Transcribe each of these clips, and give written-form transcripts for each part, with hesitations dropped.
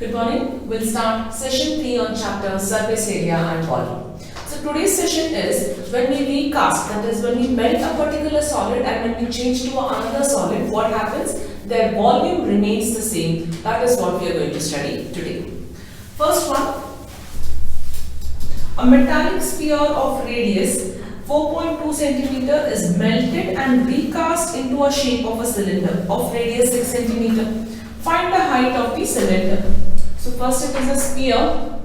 Good morning. We'll start session 3 on chapter surface area and volume. So today's session is when we recast, that is when we melt a particular solid and when we change to another solid, what happens? Their volume remains the same. That is what we are going to study today. First one, a metallic sphere of radius 4.2 centimeter is melted and recast into a shape of a cylinder of radius 6 centimeter. Find the height of the cylinder. So first it is a sphere.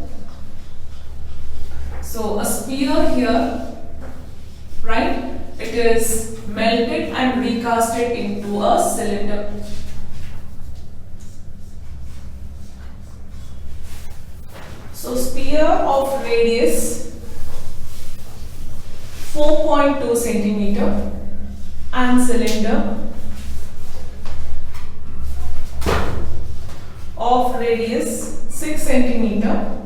So a sphere here, right? It is melted and recasted into a cylinder. So sphere of radius 4.2 centimeter and cylinder of radius 6 centimeter.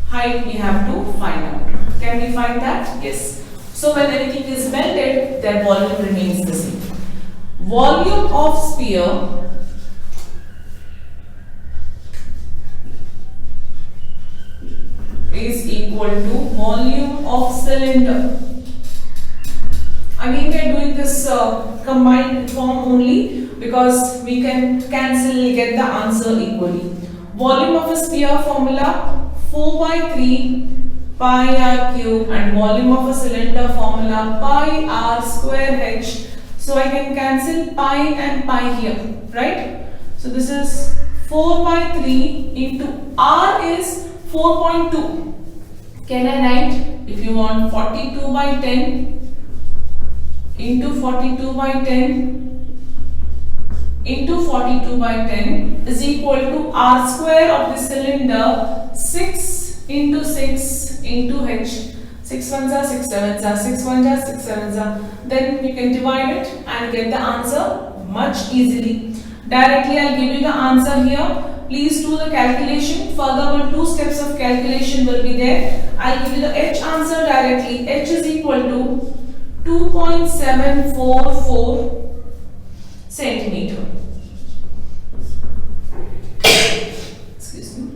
Height we have to find out. Can we find that? Yes. So when anything is melted, their volume remains the same. Volume of sphere is equal to volume of cylinder. Again we are doing this combined form only because we can cancel, get the answer equally. Volume of a sphere formula 4 by 3 pi r cube and volume of a cylinder formula pi r square h. So I can cancel pi and pi here, right? So this is 4 by 3 into r is 4.2. Can I write, if you want, 42 by 10 into 42 by 10 into 42 by 10 is equal to r square of the cylinder 6 into 6 into h. 6 ones are 6 sevens are 6 ones are 6 sevens are. Then you can divide it and get the answer much easily. Directly I'll give you the answer here. Please do the calculation. Further 2 steps of calculation will be there. I'll give you the h answer directly. H is equal to 2.744 centimeter. Excuse me.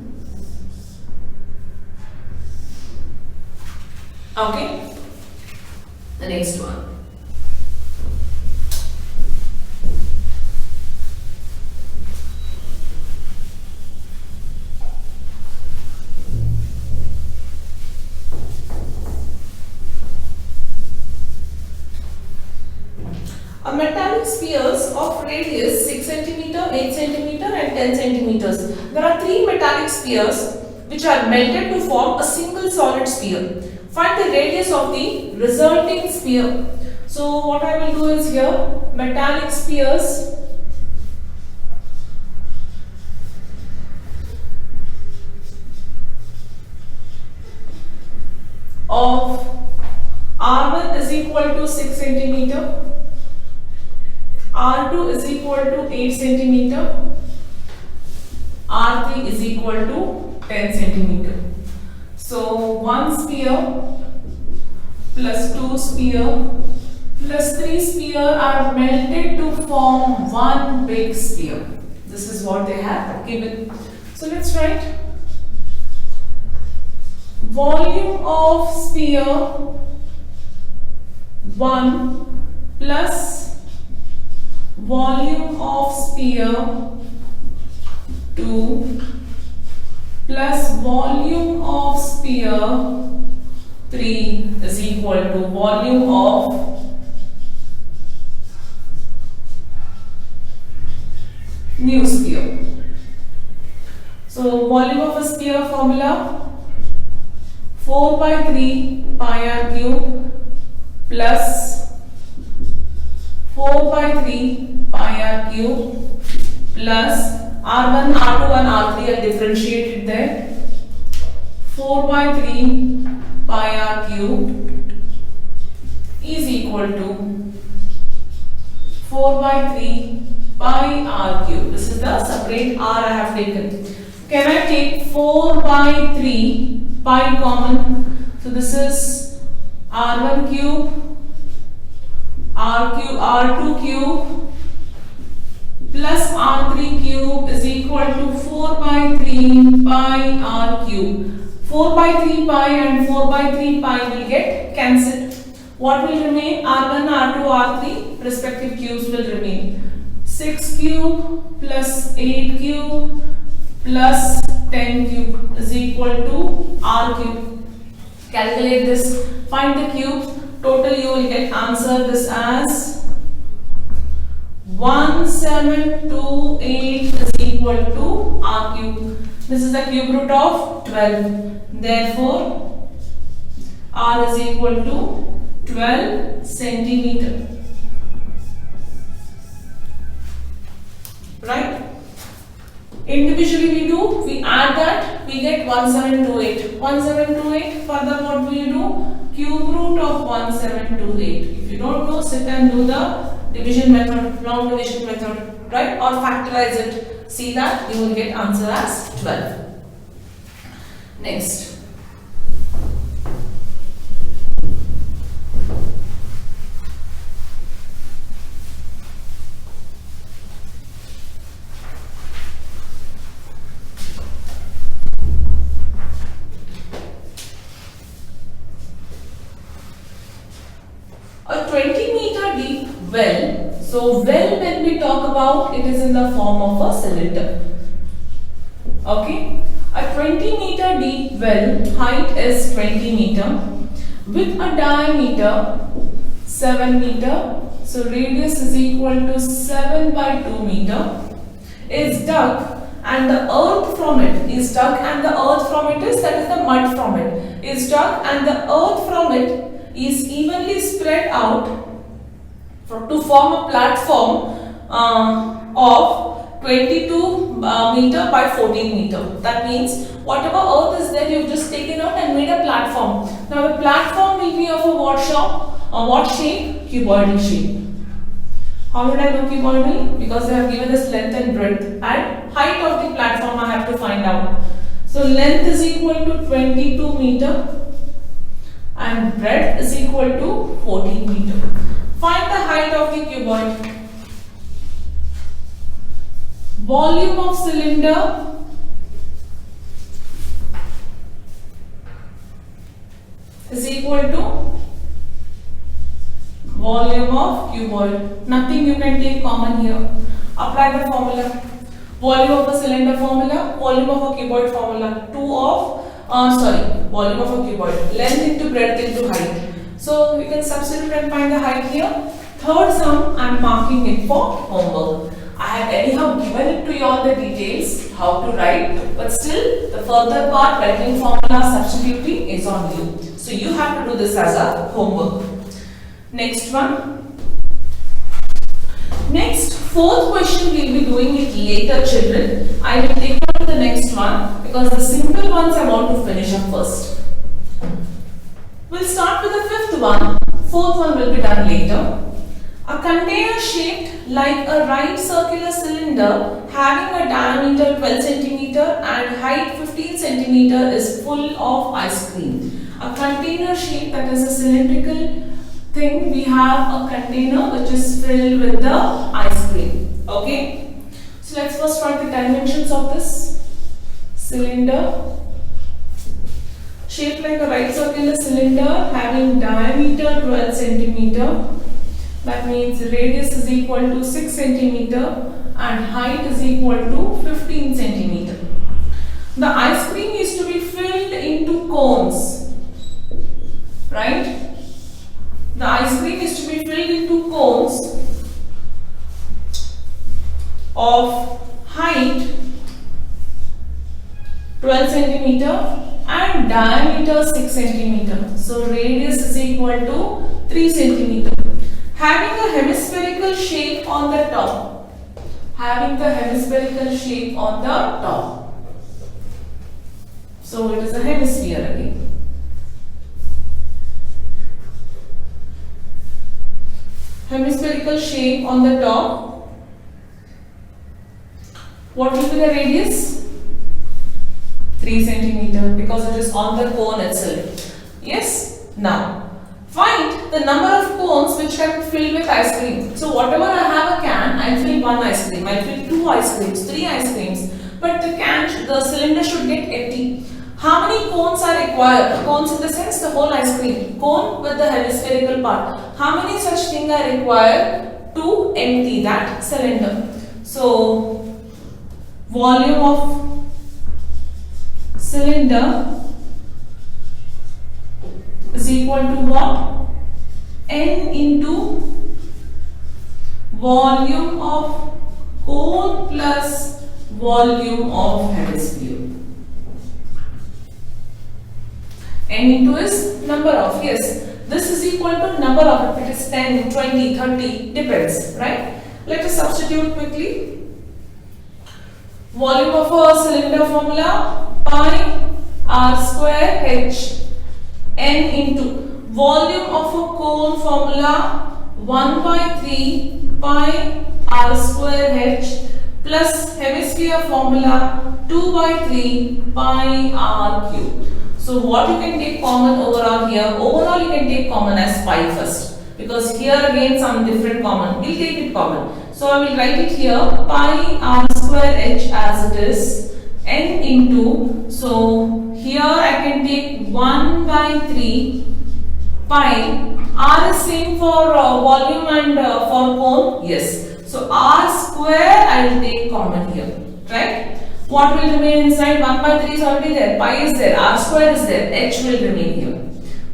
Okay. The next one. A metallic spheres of radius 6 cm, 8 cm and 10 centimeters. There are 3 metallic spheres which are melted to form a single solid sphere. Find the radius of the resulting sphere. So what I will do is here, metallic spheres of R1 is equal to 6 centimeter. R2 is equal to 8 centimeter, R3 is equal to 10 centimeter. So 1 sphere plus 2 sphere plus 3 sphere are melted to form one big sphere. This is what they have given. So let's write volume of sphere 1 plus volume of sphere 2 plus volume of sphere 3 is equal to volume of new sphere. So volume of a sphere formula 4 by 3 pi r cube plus 4 by 3 pi r cube plus r1, r2 and r3 are differentiated there. 4 by 3 pi r cube is equal to 4 by 3 pi r cube. This is the separate r I have taken. Can I take 4 by 3 pi common? So this is r1 cube, r2 cube plus r3 cube is equal to 4 by 3 pi r cube. 4 by 3 pi and 4 by 3 pi will get cancelled. What will remain? R1, R2, R3 respective cubes will remain. 6 cube plus 8 cube plus 10 cube is equal to r cube. Calculate this. Find the cubes. Total you will get answer this as 1728 is equal to r cube. This is the cube root of 12. Therefore, r is equal to 12 centimeter. Right? Individually we do, we add that, we get 1728. 1728, further what we do? Cube root of 1728. If you don't know, sit and do the division method, long division method, right? Or factorize it. See that you will get answer as 12. Next. A 20 meter deep well. So well, when we talk about, it is in the form of a cylinder. Okay. A 20 meter deep well, height is 20 meter with a diameter 7 meter. So radius is equal to 7 by 2 meter. Is dug and the earth from it is dug and the earth from it is, that is the mud from it, is dug and the earth from it is evenly spread out to form a platform of 22 meter by 14 meter. That means whatever earth is there, you've just taken out and made a platform. Now the platform will be of a what shape? Cuboidal shape. How did I know cuboidal? Because they have given us length and breadth and height of the platform I have to find out. So length is equal to 22 meter and breadth is equal to 14 meter. Find the height of the cuboid. Volume of cylinder is equal to volume of cuboid. Nothing you can take common here. Apply the formula. Volume of a cylinder formula, volume of a cuboid formula. Volume of a cuboid. Length into breadth into height. So you can substitute and find the height here. Third sum, I am marking it for homework. I have anyhow given it to you all the details how to write, but still the further part, writing formula, substituting is on you. So you have to do this as a homework. Next one. Next, fourth question we will be doing it later, children. I will take on to the next one because the simple ones I want to finish up first. We'll start with the fifth one. Fourth one will be done later. A container shaped like a right circular cylinder having a diameter 12 cm and height 15 cm is full of ice cream. A container shape, that is a cylindrical thing, we have a container which is filled with the ice cream. Okay. So let's first write the dimensions of this cylinder. Shaped like a right circular cylinder having diameter 12 cm. That means radius is equal to 6 cm and height is equal to 15 cm. The ice cream is to be filled into cones, right? The ice cream is to be filled into cones of height 12 cm and diameter 6 cm. So radius is equal to 3 cm. Having a hemispherical shape on the top. Having the hemispherical shape on the top. So it is a hemisphere again. Hemispherical shape on the top. What will be the radius? 3 cm because it is on the cone itself. Yes? Now, find the number of cones which can be filled with ice cream. So whatever I have a can, I fill one ice cream, might fill two ice creams, three ice creams, but the cylinder should get empty. How many cones are required? Cones in the sense the whole ice cream, cone with the hemispherical part. How many such things are required to empty that cylinder? So volume of cylinder is equal to what? N into volume of cone plus volume of hemisphere. N into is number of, yes, this is equal to number of, if it is 10, 20, 30, depends, right? Let us substitute quickly. Volume of a cylinder formula, pi r square h. N into volume of a cone formula, 1 by 3 pi r square h plus hemisphere formula, 2 by 3 pi r cube. So what you can take common overall here? Overall you can take common as pi first, because here again some different common. We'll take it common. So I will write it here, pi r square h as it is, n into, so here I can take 1 by 3 pi. R is same for volume and for cone, yes. So r square I will take common here, right? What will remain inside? 1 by 3 is already there, pi is there, r square is there, h will remain here,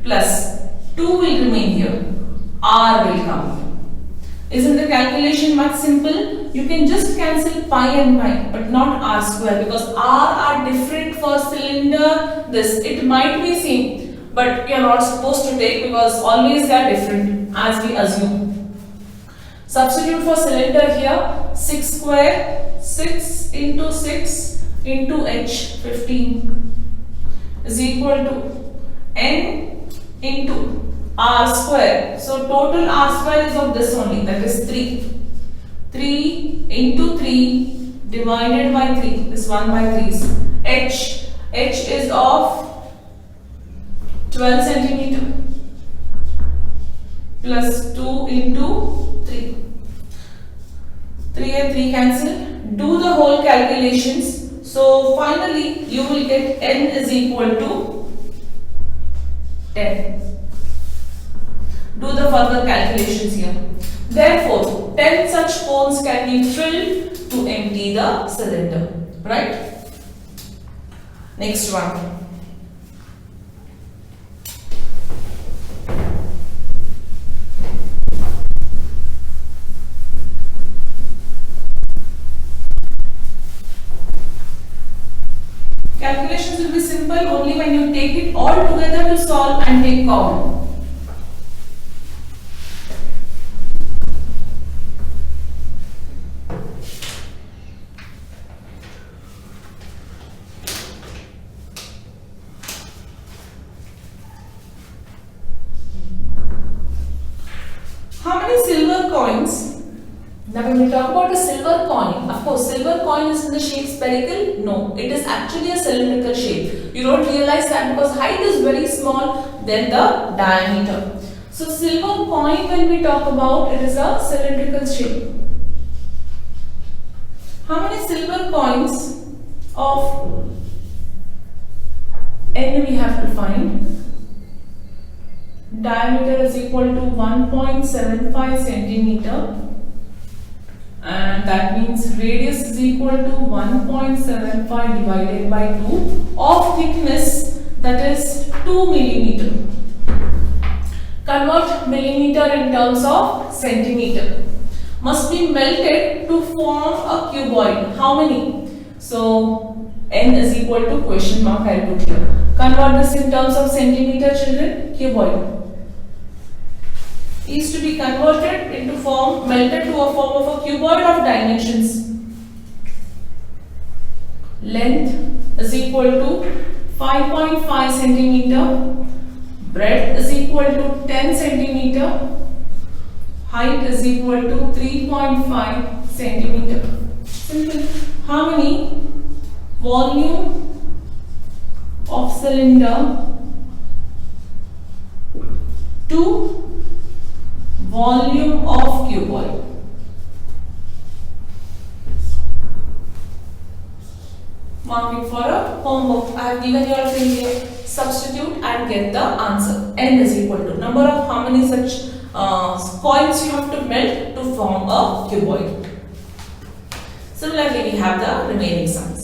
plus 2 will remain here, r will come here. Isn't the calculation much simple? You can just cancel pi and pi, but not r square, because r are different for cylinder. It might be same, but you are not supposed to take, because always they are different as we assume. Substitute for cylinder here, 6 square, 6 into 6 into h, 15 is equal to n into r square. So total r square is of this only, that is 3. 3 into 3 divided by 3, this 1 by 3's. H is of 12 centimeter plus 2 into 3. 3 and 3 cancel. Do the whole calculations. So finally you will get n is equal to 10. Do the further calculations here. Therefore 10 such cones can be filled to empty the cylinder, right? Next one. Calculations will be simple only when you take it all together to solve and take common. How many silver coins? Now when we talk about a silver coin, of course silver coin is in the shape spherical. No, it is actually a cylindrical shape. You don't realize that because height is very small than the diameter. So silver coin, when we talk about, it is a cylindrical shape. How many silver coins of n we have to find? Diameter is equal to 1.75 centimeter. And that means radius is equal to 1.75 divided by 2 of thickness, that is 2 millimeter. Convert millimeter in terms of centimeter. Must be melted to form a cuboid. How many? So n is equal to question mark I put here. Convert this in terms of centimeter, children. Cuboid is to be converted into form, melted to a form of a cuboid of dimensions. Length is equal to 5.5 centimeter, breadth is equal to 10 centimeter, height is equal to 3.5 centimeter. Simple. How many? Volume of cylinder to volume of cuboid. marking for a homework. I have given you a thing here. Substitute and get the answer. N is equal to number of how many such coins you have to melt to form a cuboid. Similarly, we have the remaining sums.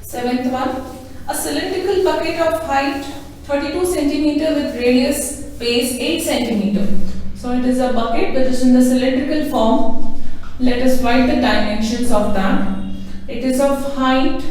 Seventh one, a cylindrical bucket of height 32 centimeter with radius base 8 centimeter. So it is a bucket which is in the cylindrical form. Let us write the dimensions of that. It is of height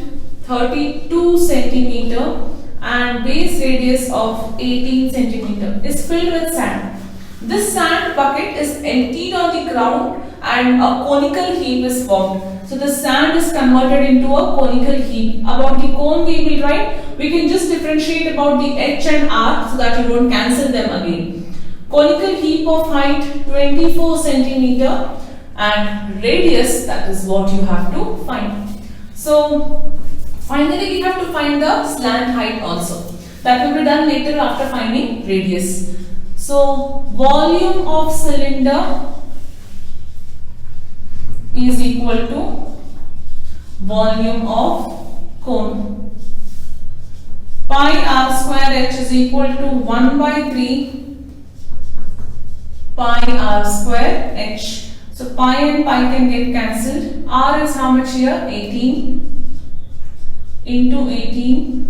32 centimeter and base radius of 18 centimeter. Is filled with sand. This sand bucket is emptied on the ground and a conical heap is formed. So the sand is converted into a conical heap. About the cone we will write. We can just differentiate about the H and R so that you don't cancel them again. Conical heap of height 24 centimeter and radius, that is what you have to find. So finally we have to find the slant height also. That will be done later after finding radius. So volume of cylinder is equal to volume of cone. Pi r square h is equal to 1 by 3 pi r square h. So pi and pi can get cancelled. R is how much here? 18 into 18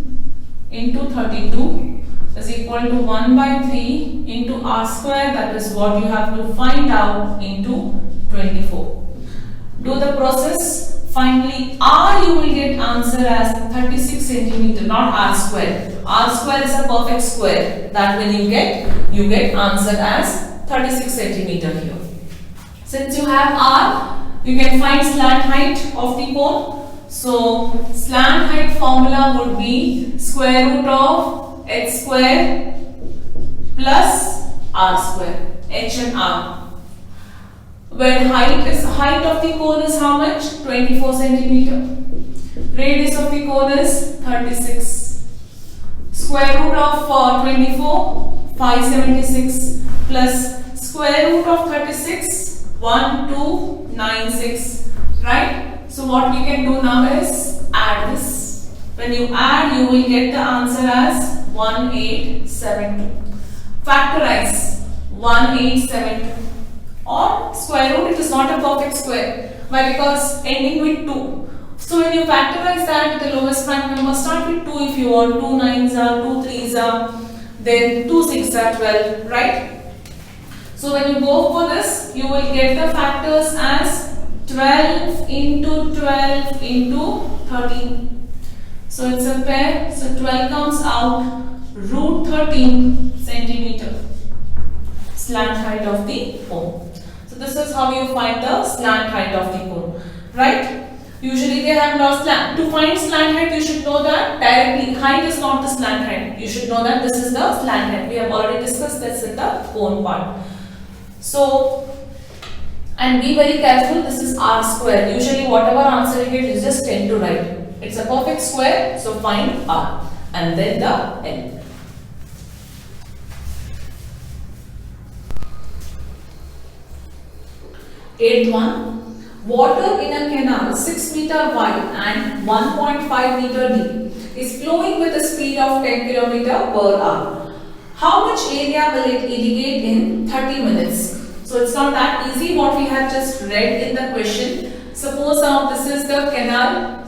into 32 is equal to 1 by 3 into r square. That is what you have to find out into 24. Do the process. Finally, r you will get answer as 36 centimeter, not r square. R square is a perfect square. That when you get answer as 36 centimeter here. Since you have r, you can find slant height of the cone. So slant height formula would be square root of h square plus r square, h and r. Where height of the cone is how much? 24 centimeter. Radius of the cone is 36. Square root of 24, 576 plus square root of 36, 1296. Right? So what we can do now is add this. When you add, you will get the answer as 1872. Factorize 1872. Or square root, it is not a perfect square. Why? Because ending with 2. So when you factorize that, the lowest prime number start with 2 if you want. 2 9s are, 2 3s are, then 2 6 are 12, right? So when you go for this, you will get the factors as 12 into 12 into 13. So it's a pair. So 12 comes out root 13 centimeter. Slant height of the cone. So this is how you find the slant height of the cone, right? Usually they have no slant. To find slant height, you should know that directly height is not the slant height. You should know that this is the slant height. We have already discussed this in the cone part. So, and be very careful, this is r square. Usually whatever answer you get, you just tend to write. It's a perfect square, so find r and then the n. Eighth one, water in a canal 6 meter wide and 1.5 meter deep is flowing with a speed of 10 km per hour. How much area will it irrigate in 30 minutes? So it's not that easy what we have just read in the question. Suppose this is the canal,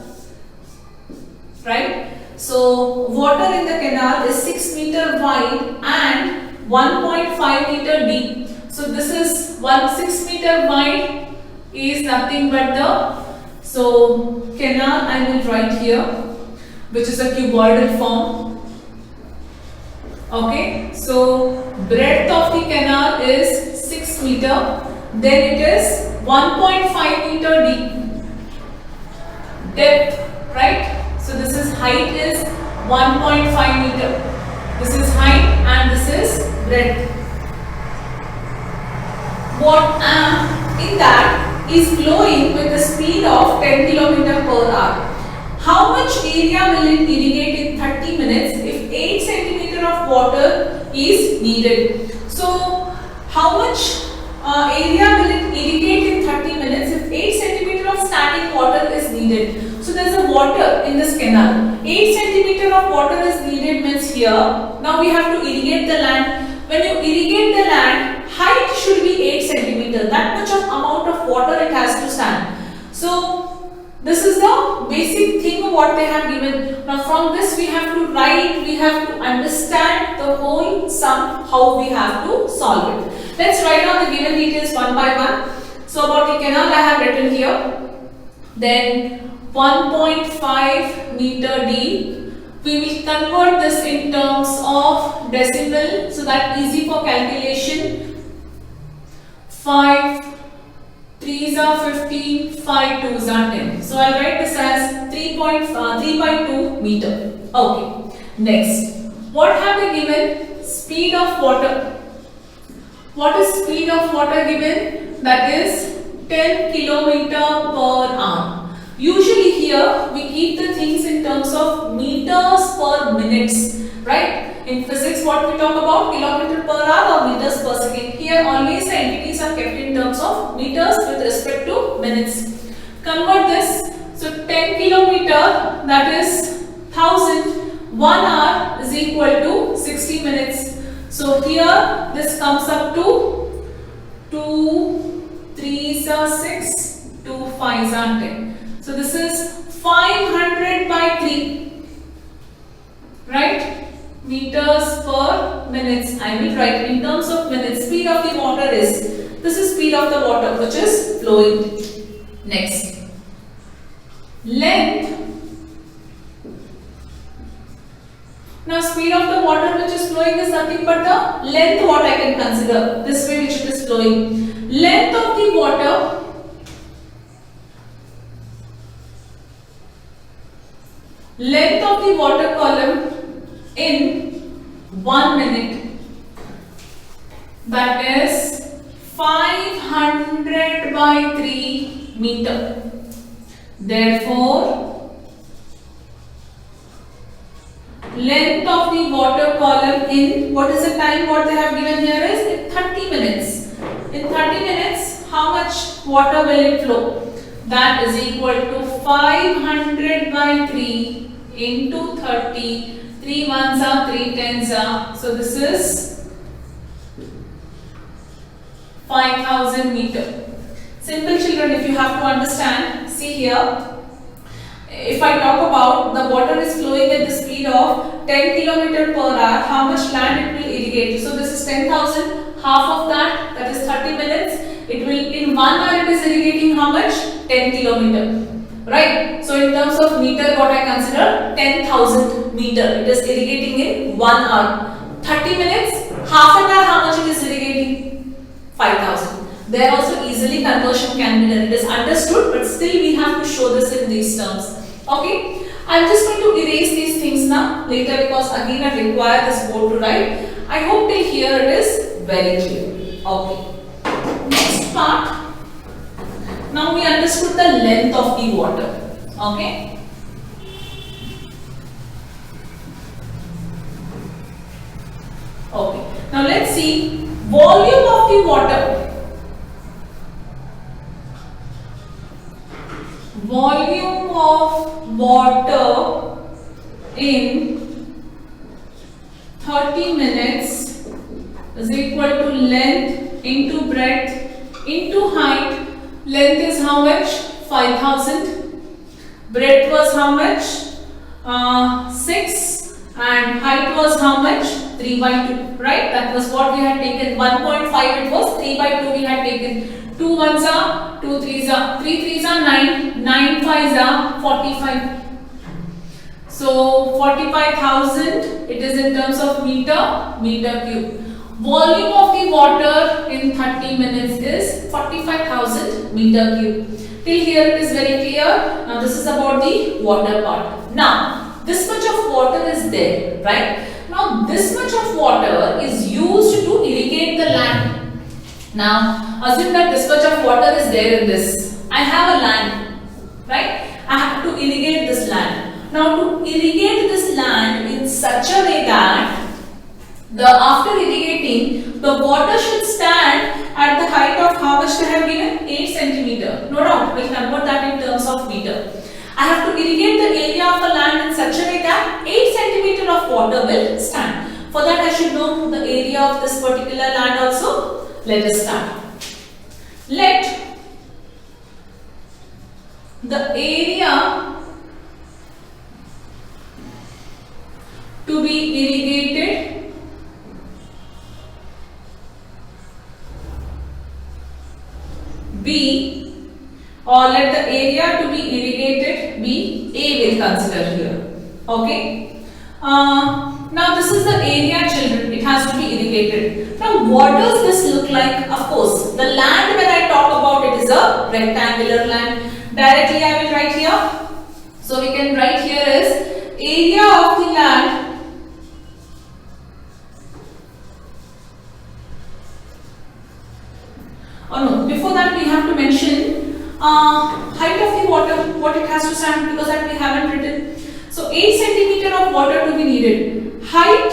right? So water in the canal is 6 meter wide and 1.5 meter deep. So this is 6 meter wide is nothing but the canal I will write here, which is a cuboidal form. Okay, so breadth of the canal is 6 meter, then it is 1.5 meter deep. Depth, right? So this is height is 1.5 meter. This is height and this is breadth. What in that is flowing with a speed of 10 km per hour. How much area will it irrigate in 30 minutes if 8 cm of water is needed? So how much area will it irrigate in 30 minutes if 8 centimeter of static water is needed. So there is a water in this canal. 8 centimeter of water is needed means here. Now we have to irrigate the land. When you irrigate the land, height should be 8 centimeter. That much of amount of water it has to stand. So this is the basic thing of what they have given. Now from this we have to write, we have to understand the whole sum, how we have to solve it. Let's write down the given details one by one. So about the canal I have written here. Then 1.5 meter deep. We will convert this in terms of decimal so that easy for calculation. 5 3s are 15, 5 2s are 10. So I'll write this as 3 by 2 meter. Okay. Next, what have they given? Speed of water. What is speed of water given? That is 10 kilometer per hour. Usually here we keep the things in terms of meters per minutes, right? In physics, what we talk about kilometer per hour or meters per second. Here always the entities are kept in terms of meters with respect to minutes. Convert this. So 10 kilometer, that is 1000. 1 hour is equal to 60 minutes. So here this comes up to 2 3s are 6, 2 5s are 10. So this is 500 by 3, right? Meters per minutes. I will write in terms of minutes. Speed of the water is, this is speed of the water which is flowing. Next, length. Now speed of the water which is flowing is nothing but the length what I can consider, this way which it is flowing. Length of the water column in 1 minute, that is 500 by 3 meter. Therefore, length of the water column in, what is the time what they have given here is in 30 minutes. In 30 minutes, how much water will it flow? That is equal to 500 by 3 into 30. 3 1s are 3 10s are. So this is 5000 meter. Simple children, if you have to understand, see here. If I talk about the water is flowing at the speed of 10 km per hour, how much land it will irrigate? So this is 10,000. Half of that is 30 minutes. It will, in 1 hour it is irrigating how much? 10 km. Right? So in terms of meter, what I consider 10,000 meter. It is irrigating in 1 hour. 30 minutes, half an hour, how much it is irrigating? 5,000. There also easily conversion can be done. It is understood, but still we have to show this in these terms. Okay? I am just going to erase these things now later because again I require this board to write. I hope till here it is very clear. Okay. Next part. Now we understood the length of the water. Okay. Okay. Now let's see volume of the water. Volume of water in 30 minutes is equal to length into breadth into height. Length is how much? 5000. Breadth was how much? 6. And height was how much? 3 by 2. Right? That was what we had taken. 1.5 it was. 3 by 2 we had taken. 2 1s are, 2 3s are, 3 3s are 9, 9 5s are 45. So 45,000, it is in terms of meter cube. Volume of the water in 30 minutes is 45,000 meter cube. Till here it is very clear. Now this is about the water part. Now this much of water is there, right? Now this much of water is used to irrigate the land. Now assume that this much of water is there in this. I have a land, right? I have to irrigate this land. Now to irrigate this land in such a way that after irrigating, the water should stand at the height of how much they have given? 8 centimeter. No doubt, we'll convert that in terms of meter. I have to irrigate the area of a land in such a way that 8 centimeter of water will stand. For that, I should know the area of this particular land also. Let us start. Let the area to be irrigated B, or let the area to be irrigated be A, will consider here. Okay. Now this is the area, children. It has to be irrigated. Now what does this look like? Of course, the land when I talk about it is a rectangular land. Directly I will write here. So we can write here is area of the land Oh no, before that we have to mention height of the water, what it has to stand, because that we haven't written. So 8 centimeter of water to be needed. Height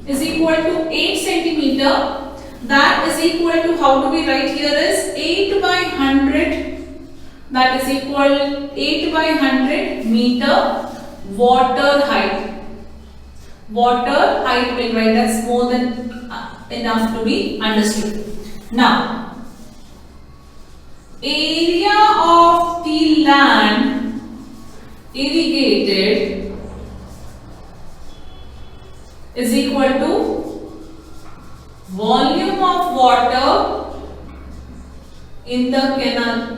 is equal to 8 centimeter. That is equal to, how do we write here is 8 by 100. That is equal 8 by 100 meter water height. Water height will write, that's more than enough to be understood. Now, area of the land irrigated is equal to volume of water in the canal.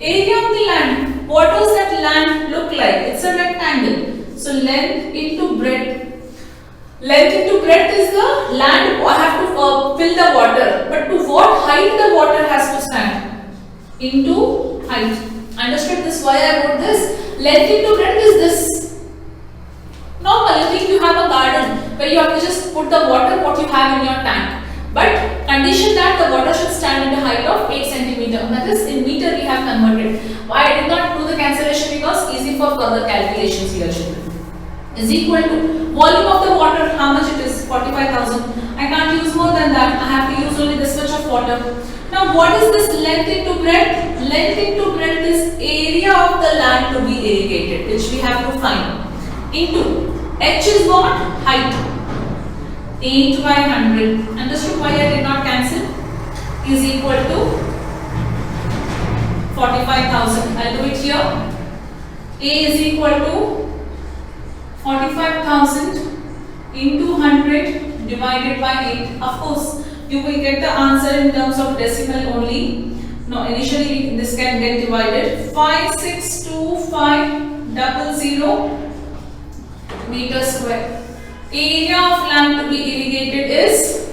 Area of the land, what does that land look like? It's a rectangle. So length into breadth. Length into breadth is the land. I have to fill the water, but to what height the water has to stand? Into height. Understood this? Why I wrote this? Length into breadth is this. Normally, think you have a garden where you have to just put the water what you have in your tank. But condition that the water should stand in the height of 8 centimeter. That is, in meter we have converted. Why I did not do the cancellation? Because easy for further calculations here, children. Is equal to volume of the water, how much it is? 45,000. I can't use more than that. I have to use only this much of water. Now what is this length into breadth? Length into breadth is area of the land to be irrigated, which we have to find. Into H is what? Height. 8 by 100. Understood why I did not cancel? Is equal to 45,000. I'll do it here. A is equal to 45,000 into 100 divided by 8. Of course, you will get the answer in terms of decimal only. No, initially this can get divided. 562,500 meter square. Area of land to be irrigated is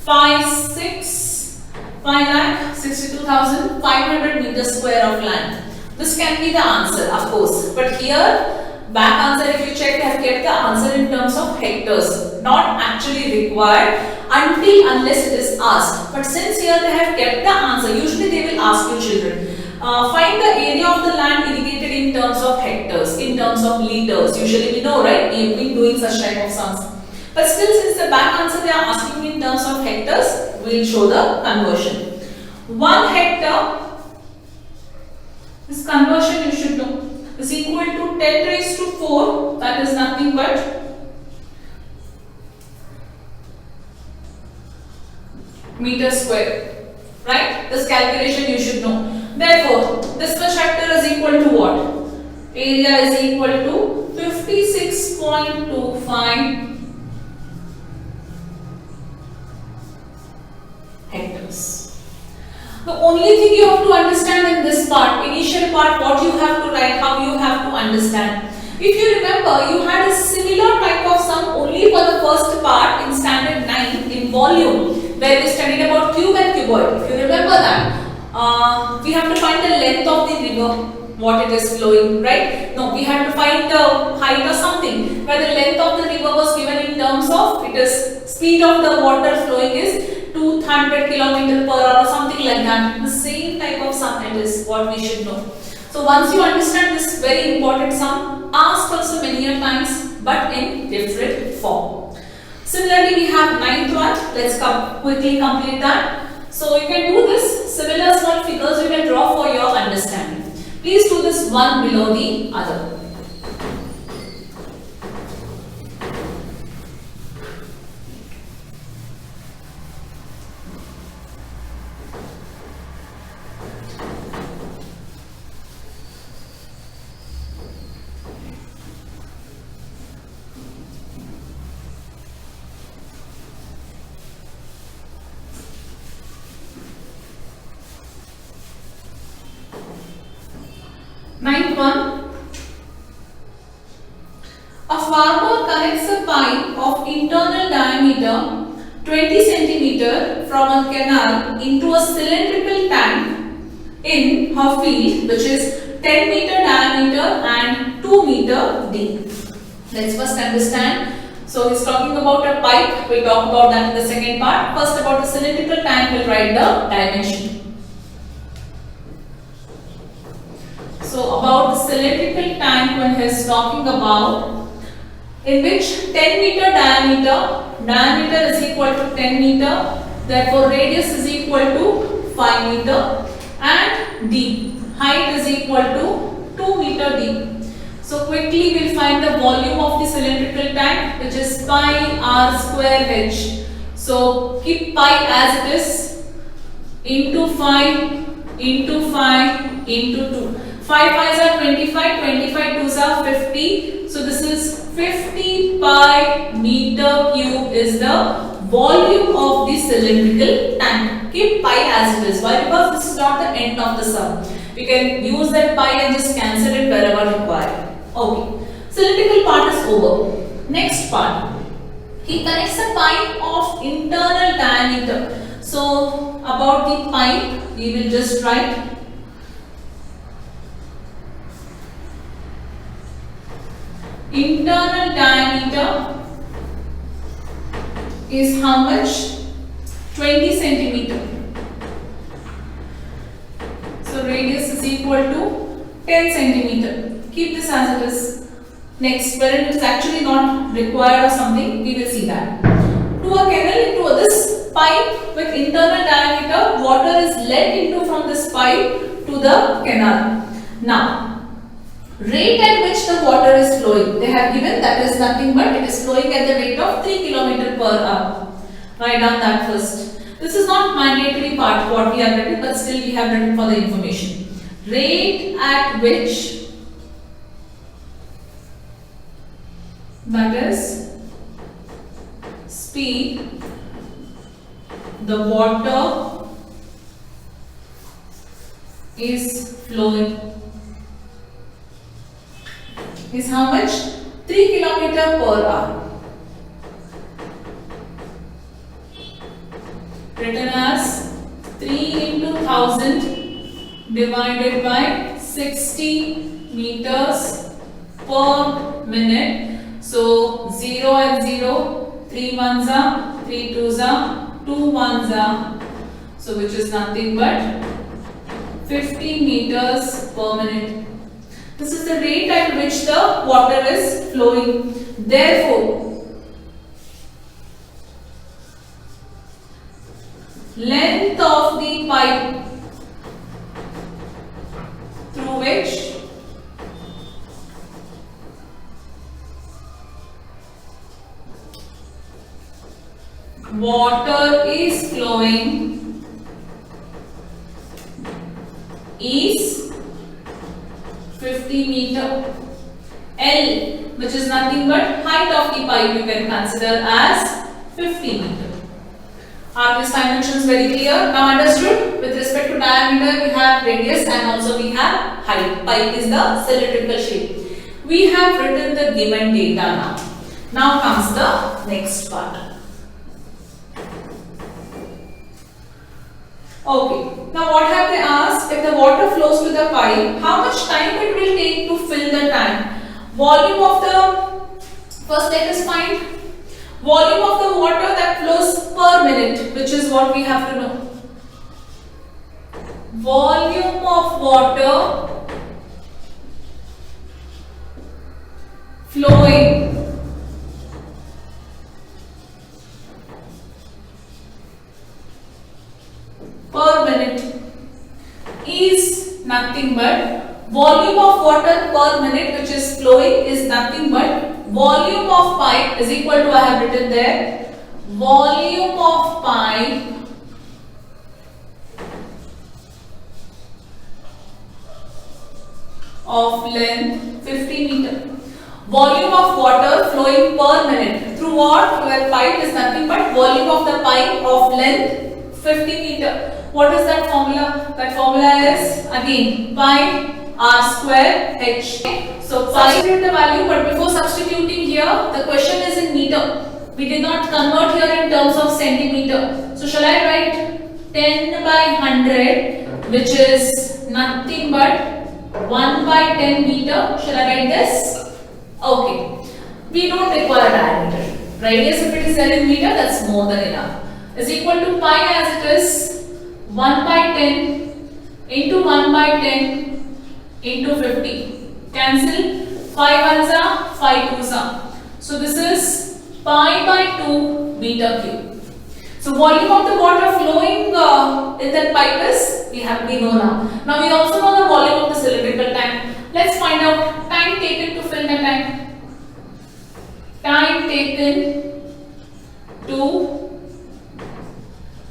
562,500 meter square of land. This can be the answer, of course, but here back answer, if you check, they have kept the answer in terms of hectares, not actually required until unless it is asked. But since here they have kept the answer, usually they will ask you, children, find the area of the land irrigated in terms of hectares, in terms of liters. Usually we know, right? We have been doing such type of sums. But still, since the back answer they are asking me in terms of hectares, we will show the conversion. 1 hectare, this conversion you should know, is equal to 10 raised to 4, that is nothing but meter square, right? This calculation you should know. Therefore, this much hectare is equal to what? Area is equal to 56.25 hectares. The only thing you have to understand in this part, initial part, what you have to write, how you have to understand. If you remember, you had a similar type of sum only for the first part in standard 9 in volume, where we studied about cube and cuboid. If you remember that, we have to find the length of the river, what it is flowing, right? No, we have to find the height or something, where the length of the river was given in terms of, it is speed of the water flowing is 200 km per hour or something like that. The same type of sum it is what we should know. So once you understand this very important sum, asked also many a times, but in different form. Similarly, we have ninth one. Let's quickly complete that. So you can do this. Similar small figures you can draw for your understanding. Please do this one below the other. Ninth one. A farmer connects a pipe of internal diameter 20 centimeter from a canal into a cylindrical tank in her field, which is 10 meter diameter and 2 meter deep. Let's first understand. So he's talking about a pipe. We'll talk about that in the second part. First, about the cylindrical tank, we'll write the dimension. So about the cylindrical tank, when he is talking about, in which 10 meter diameter is equal to 10 meter, therefore radius is equal to 5 meter, and deep, height is equal to 2 meter deep. So quickly we'll find the volume of the cylindrical tank, which is pi r square h. So keep pi as it is, into 5 into 5 into 2. 5 5s are 25, 25 2s are 50. So this is 50 pi meter cube is the volume of the cylindrical tank. Keep pi as it is. Why? Because this is not the end of the sum. We can use that pi and just cancel it wherever required. Okay. Cylindrical part is over. Next part. He connects a pipe of internal diameter. So about the pipe, we will just write internal diameter is how much? 20 centimeter. So radius is equal to 10 centimeter. Keep this as it is. Next, where it is actually not required or something, we will see that. To a canal, into this pipe with internal diameter, water is let into from this pipe to the canal. Now, rate at which the water is flowing, they have given, that is nothing but it is flowing at the rate of 3 km per hour. Write down that first. This is not mandatory part what we have written, but still we have written for the information. Rate at which, that is speed, the water is flowing, is how much? 3 km per hour. Written as 3 into 1000 divided by 60 meters per minute. So 0 and 0, 3 ones are, 3 twos are, 2 ones are. So which is nothing but 50 meters per minute. This is the rate at which the water is flowing. Therefore, length of the pipe through which water is flowing is 50 meter. L, which is nothing but height of the pipe, you can consider as 50 meter. Are these dimensions very clear? Now understood? With respect to diameter, we have radius and also we have height. Pipe is the cylindrical shape. We have written the given data now. Now comes the next part. Okay. Now what have they asked? If the water flows to the pipe, how much time it will take to fill the tank? Volume of the, first let us find volume of the water that flows per minute, which is what we have to know. Volume of water flowing nothing but volume of water per minute which is flowing is nothing but volume of pipe is equal to, I have written there, volume of pipe of length 50 meter. Volume of water flowing per minute through what? Where pipe is nothing but volume of the pipe of length 50 meter. What is that formula? That formula is again pi r square h. So substitute the value, but before substituting here, the question is in meter. We did not convert here in terms of centimeter. So shall I write 10 by 100, which is nothing but 1 by 10 meter? Shall I write this? Okay. We don't require diameter. Radius, if it is there in meter, that's more than enough. Is equal to pi as it is 1 by 10 into 1 by 10 into 50. Cancel. 5 ones are 5 twos are. So this is pi by 2 meter cube. So volume of the water flowing in that pipe is we know now. Now we also know the volume of the cylindrical tank. Let's find out time taken to fill the tank. Time taken to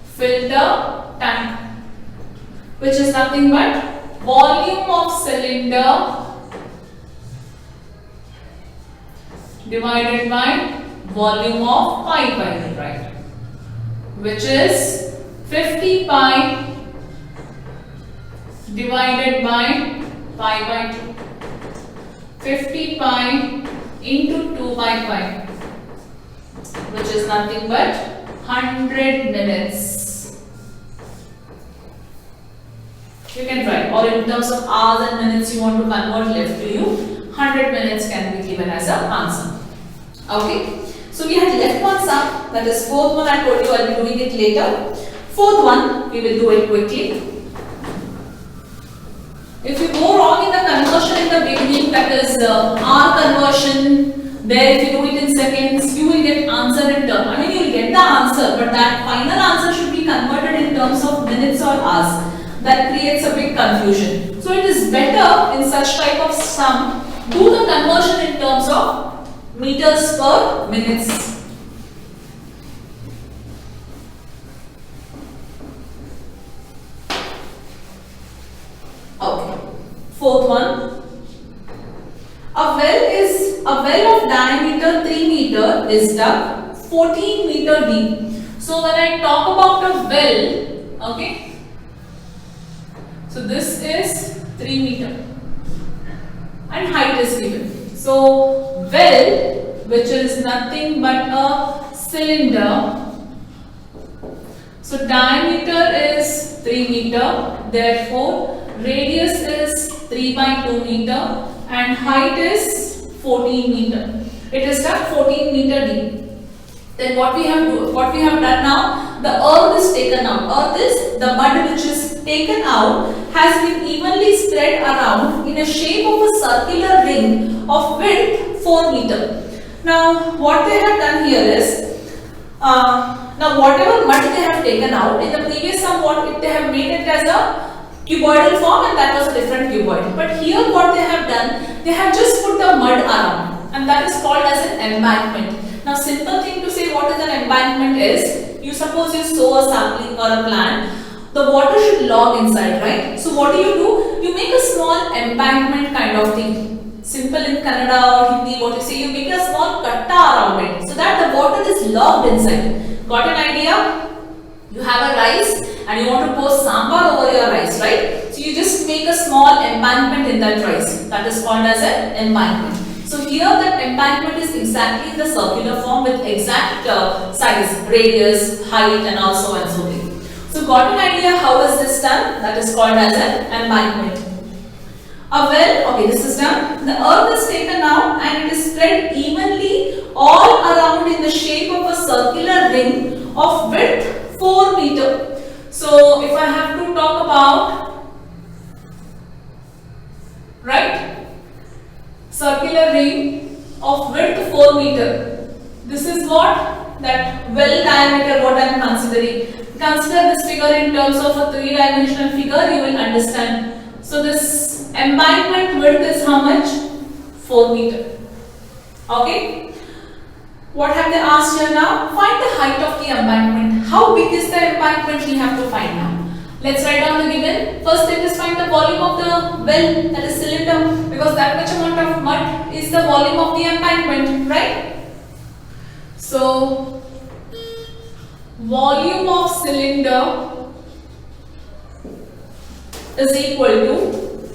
fill the tank, which is nothing but volume of cylinder divided by volume of pipe, I will write, which is 50 pi divided by pi by 2. 50 pi into 2 by pi, which is nothing but 100 minutes. You can write, or in terms of hours and minutes you want to convert, left to you, 100 minutes can be given as an answer. Okay, so we had left one sum, that is fourth one. I told you I will be doing it later. Fourth one, we will do it quickly. If you go wrong in the conversion in the beginning, that is R conversion, there if you do it in seconds, you will get answer in terms. I mean, you will get the answer, but that final answer should be converted in terms of minutes or hours. That creates a big confusion. So it is better in such type of sum, do the conversion in terms of meters per minutes. Okay. Fourth one. A well of diameter 3 meter is dug 14 meter deep. So when I talk about a well, okay, so this is 3 meter and height is given. So well, which is nothing but a cylinder, so diameter is 3 meter, therefore radius is 3 by 2 meter and height is 14 meter. It is done 14 meter deep. Then what we have done now, the earth is taken out. Earth is the mud which is taken out has been evenly spread around in a shape of a circular ring of width 4 meter. Now what they have done here is, now whatever mud they have taken out, in the previous sum they have made it as a cuboidal form and that was a different cuboid. But here what they have done, they have just put the mud around and that is called as an embankment. Now simple thing to say what is an embankment is, you suppose you sow a sapling or a plant, the water should log inside, right? So what do? You make a small embankment kind of thing. Simple in Kannada or Hindi, what you say, you make a small katta around it so that the water is logged inside. Got an idea? You have a rice and you want to pour sambar over your rice, right? So you just make a small embankment in that rice. That is called as an embankment. So here that embankment is exactly in the circular form with exact size, radius, height and also and so on. So got an idea how is this done? That is called as an embankment. A well, okay, this is done. The earth is taken out and it is spread evenly all around in the shape of a circular ring of width 4 meter. So if I have to talk about, right, circular ring of width 4 meter. This is what? That well diameter what I am considering. Consider this figure in terms of a 3-dimensional figure, you will understand. So this embankment width is how much? 4 meter. Okay. What have they asked here now? Find the height of the embankment. How big is the embankment we have to find now? Let's write down the given. First let us find the volume of the well, that is cylinder, because that much amount of mud is the volume of the embankment, right? So volume of cylinder is equal to,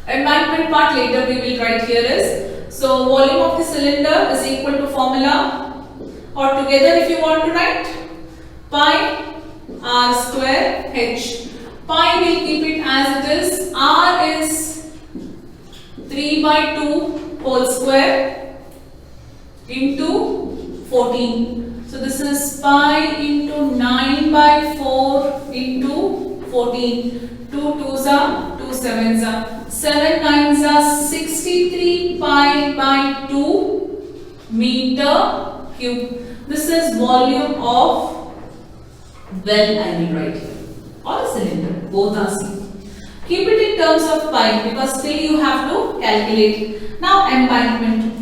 embankment part later we will write here is, so volume of the cylinder is equal to formula, or together if you want to write, pi r square h. Pi will keep it as it is. R is 3 by 2 whole square into 14. So this is pi into 9 by 4 into 14. 2 2s are 2 7s are 7 9s are 63 pi by 2 meter cube. This is volume of well, I will write here, or a cylinder, both are same. Keep it in terms of pi because still you have to calculate. Now embankment.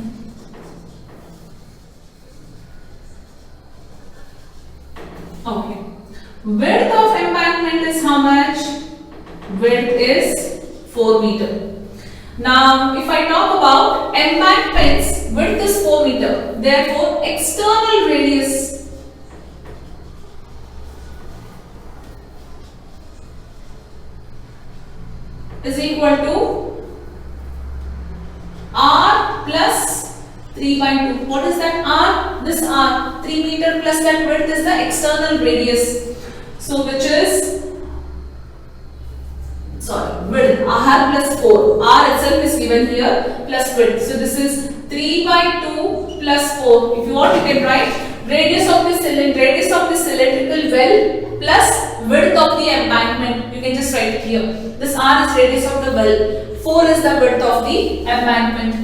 Okay. Width of embankment is how much? Width is 4 meter. Now if I talk about embankments, width is 4 meter. Therefore external radius is equal to r plus 3 by 2. What is that r? This r, 3 meter plus that width is the external radius. So which is, width, r plus 4. R itself is given here plus width. So this is 3 by 2 plus 4. If you want, you can write radius of the cylindrical well plus width of the embankment. You can just write it here. This r is radius of the well. 4 is the width of the embankment.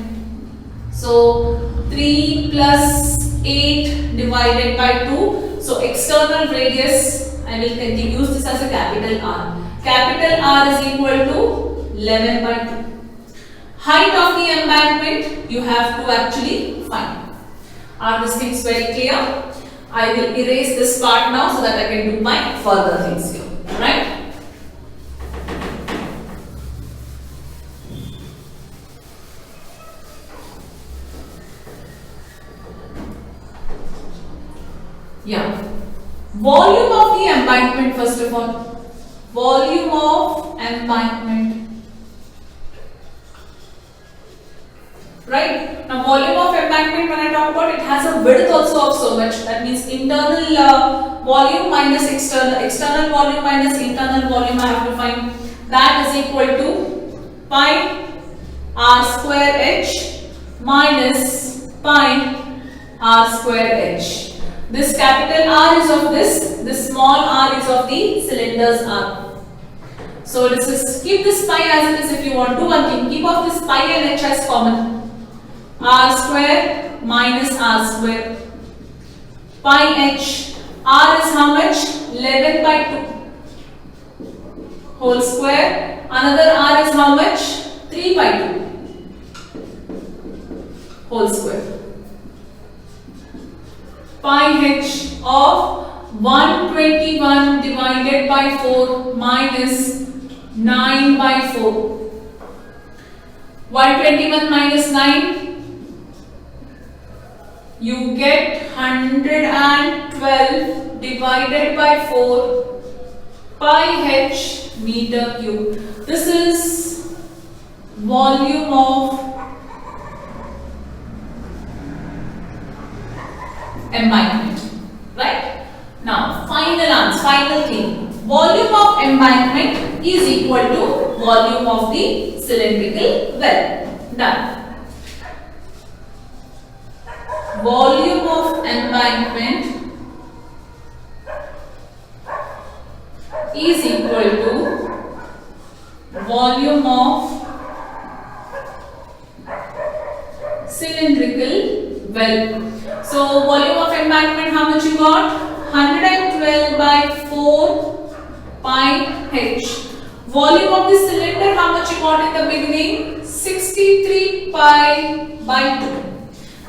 So 3 plus 8 divided by 2. So external radius, I will use this as a capital R. Capital R is equal to 11 by 2. Height of the embankment you have to actually find. Are these things very clear? I will erase this part now so that I can do my further things here. Alright? Yeah. Volume of the embankment first of all. Volume of embankment. Right? Now volume of embankment, when I talk about it, has a width also of so much. That means internal volume minus external volume minus internal volume I have to find. That is equal to pi r square h minus pi r square h. This capital R is of this small r is of the cylinder's R. So this is, keep this pi as it is if you want. Do one thing, keep off this pi and h as common. R square minus R square. Pi h. R is how much? 11 by 2 whole square. Another R is how much? 3 by 2 whole square. Pi h of 121 divided by 4 minus 9 by 4. 121 minus 9, you get 112 divided by 4 pi h meter cube. This is volume of embankment, right? Now final thing, volume of embankment is equal to volume of the cylindrical well. Done. Volume of embankment is equal to volume of cylindrical well. So volume of embankment, how much you got? 112 by 4 pi h. Volume of the cylinder, how much you got in the beginning? 63 pi by 2.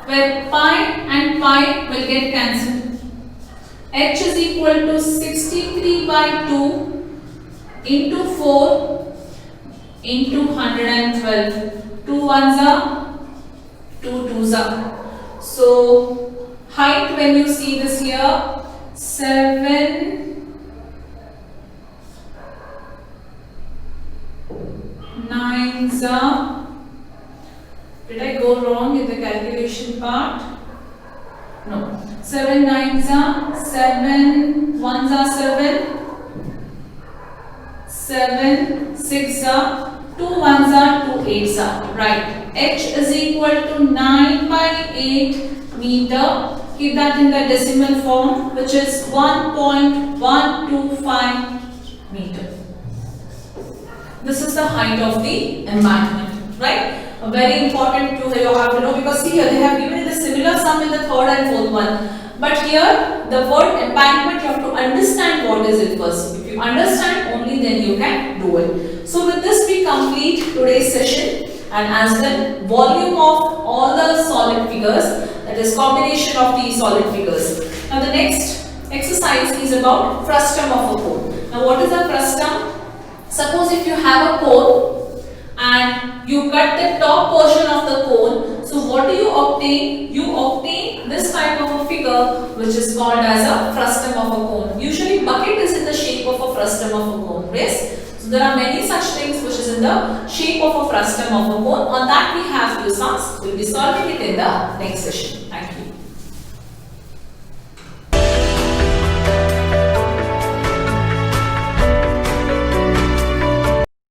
Where pi and pi will get cancelled. H is equal to 63 by 2 into 4 into 112. 2 ones are 2 twos are. So height, when you see this here, 7 nines are. Did I go wrong in the calculation part? No. 7 nines are 7 ones are 7. 7 6 are 2 ones are 2 eights are. Right. H is equal to 9 by 8 meter. Keep that in the decimal form, which is 1.125 meter. This is the height of the embankment, right? Very important to you have to know, because see here they have given the similar sum in the third and fourth one. But here the word embankment, you have to understand what is it first. If you understand, only then you can do it. So with this we complete today's session, and as well volume of all the solid figures, that is combination of the solid figures. Now the next exercise is about frustum of a cone. Now what is a frustum? Suppose if you have a cone and you cut the top portion of the cone, so what do you obtain? You obtain this type of a figure, which is called as a frustum of a cone. Usually bucket is in the shape of a frustum of a cone. Yes? So there are many such things which is in the shape of a frustum of a cone. On that we have few sums. We will be solving it in the next session.